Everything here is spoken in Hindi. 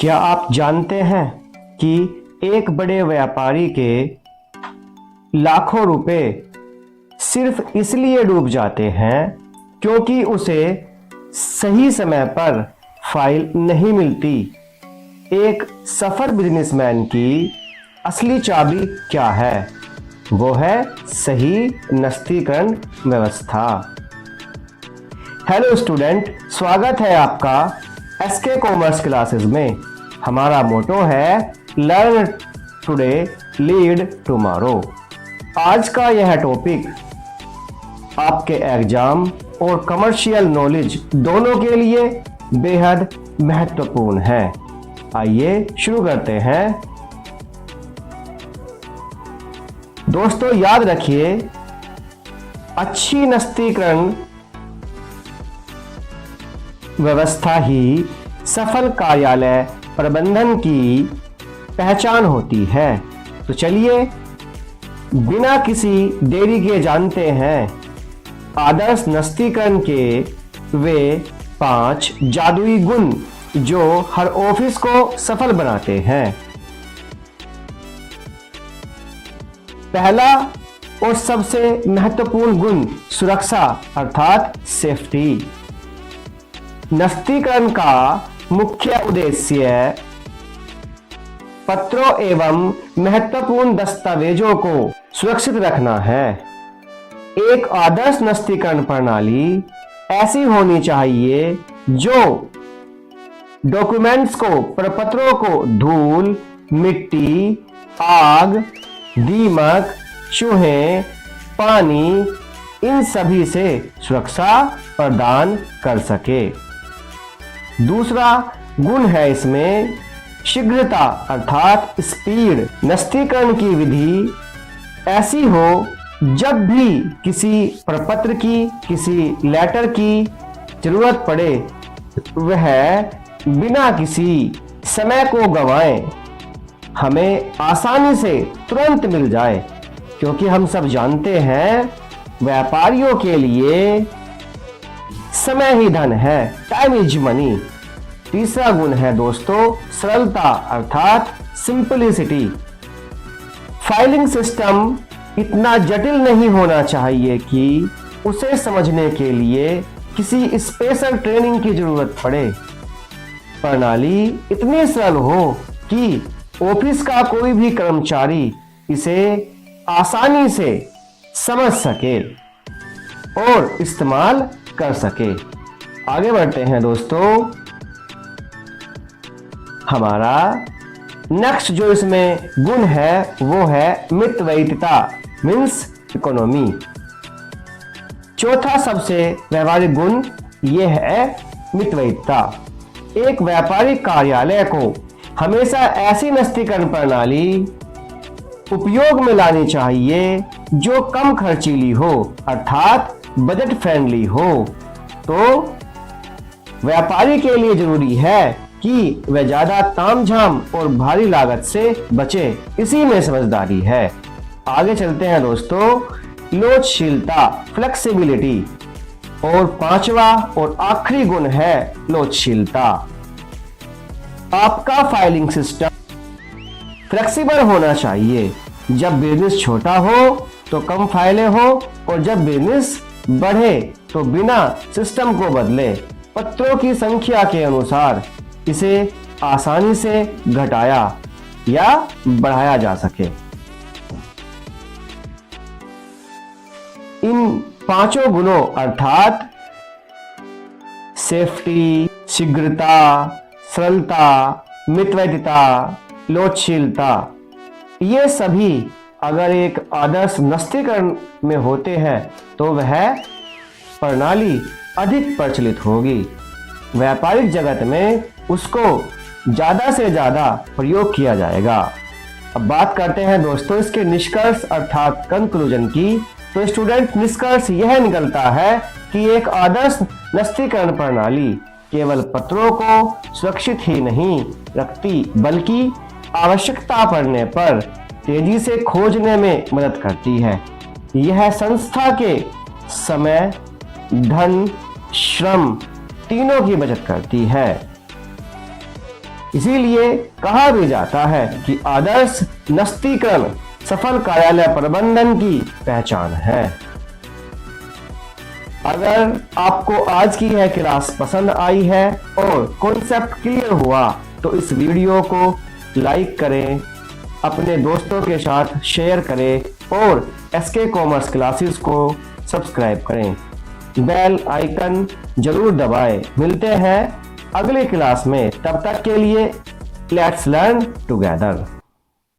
क्या आप जानते हैं कि एक बड़े व्यापारी के लाखों रुपए सिर्फ इसलिए डूब जाते हैं क्योंकि उसे सही समय पर फाइल नहीं मिलती। एक सफल बिजनेसमैन की असली चाबी क्या है? वो है सही नस्तीकरण व्यवस्था। हेलो स्टूडेंट, स्वागत है आपका एसके कॉमर्स क्लासेस में। हमारा मोटो है लर्न टुडे लीड टुमारो। आज का यह टॉपिक आपके एग्जाम और कमर्शियल नॉलेज दोनों के लिए बेहद महत्वपूर्ण है। आइए शुरू करते हैं। दोस्तों याद रखिए, अच्छी नस्तीकरण व्यवस्था ही सफल कार्यालय प्रबंधन की पहचान होती है। तो चलिए बिना किसी देरी के जानते हैं आदर्श नस्तीकरण के वे 5 जादुई गुण जो हर ऑफिस को सफल बनाते हैं। पहला और सबसे महत्वपूर्ण गुण सुरक्षा अर्थात सेफ्टी। नस्तीकरण का मुख्य उद्देश्य पत्रों एवं महत्वपूर्ण दस्तावेजों को सुरक्षित रखना है। एक आदर्श नस्तीकरण प्रणाली ऐसी होनी चाहिए जो डॉक्यूमेंट्स को, प्रपत्रों को धूल, मिट्टी, आग, दीमक, चूहे, पानी इन सभी से सुरक्षा प्रदान कर सके। दूसरा गुण है इसमें शीघ्रता अर्थात स्पीड। नस्तीकरण की विधि ऐसी हो जब भी किसी प्रपत्र की, किसी लेटर की जरूरत पड़े वह बिना किसी समय को गंवाए हमें आसानी से तुरंत मिल जाए, क्योंकि हम सब जानते हैं व्यापारियों के लिए समय ही धन है, टाइम इज मनी। तीसरा गुण है दोस्तों सरलता अर्थात सिंपलिसिटी। फाइलिंग सिस्टम इतना जटिल नहीं होना चाहिए कि उसे समझने के लिए किसी स्पेशल ट्रेनिंग की जरूरत पड़े। प्रणाली इतनी सरल हो कि ऑफिस का कोई भी कर्मचारी इसे आसानी से समझ सके और इस्तेमाल कर सके। आगे बढ़ते हैं दोस्तों। हमारा नेक्स्ट जो इसमें गुण है वो है मितव्ययिता मीन्स इकोनॉमी। चौथा सबसे व्यवहारिक गुण ये है मितव्ययिता। एक व्यापारिक कार्यालय को हमेशा ऐसी नस्तीकरण प्रणाली उपयोग में लानी चाहिए जो कम खर्चीली हो अर्थात बजट फ्रेंडली हो। तो व्यापारी के लिए जरूरी है कि वह ज्यादा तामझाम और भारी लागत से बचे, इसी में समझदारी है। आगे चलते हैं दोस्तों। लोचशीलता फ्लेक्सिबिलिटी। और पांचवा और आखिरी गुण है लोचशीलता। आपका फाइलिंग सिस्टम फ्लेक्सिबल होना चाहिए। जब बिजनेस छोटा हो तो कम फाइलें हो और जब बिजनेस बढ़े तो बिना सिस्टम को बदले पत्रों की संख्या के अनुसार इसे आसानी से घटाया या बढ़ाया जा सके। इन पांचों गुणों अर्थात सेफ्टी, शीघ्रता, सरलता, मितव्ययिता, लोचशीलता, ये सभी अगर एक आदर्श नस्तीकरण में होते हैं तो वह प्रणाली अधिक प्रचलित होगी। व्यापारिक जगत में उसको ज्यादा से ज्यादा प्रयोग किया जाएगा। अब बात करते हैं दोस्तों इसके निष्कर्ष अर्थात कंक्लूजन की। तो स्टूडेंट, निष्कर्ष यह निकलता है कि एक आदर्श नस्तीकरण प्रणाली केवल पत्रों को सुरक्षित ही नहीं रखती बल्कि आवश्यकता पड़ने पर तेजी से खोजने में मदद करती है। यह संस्था के समय, धन, श्रम तीनों की बचत करती है। इसीलिए कहा भी जाता है कि आदर्श नस्तीकरण सफल कार्यालय प्रबंधन की पहचान है। अगर आपको आज की यह क्लास पसंद आई है और कॉन्सेप्ट क्लियर हुआ तो इस वीडियो को लाइक करें, अपने दोस्तों के साथ शेयर करें और एसके कॉमर्स क्लासेस को सब्सक्राइब करें। बेल आइकन जरूर दबाएं। मिलते हैं अगले क्लास में, तब तक के लिए लेट्स लर्न टुगेदर।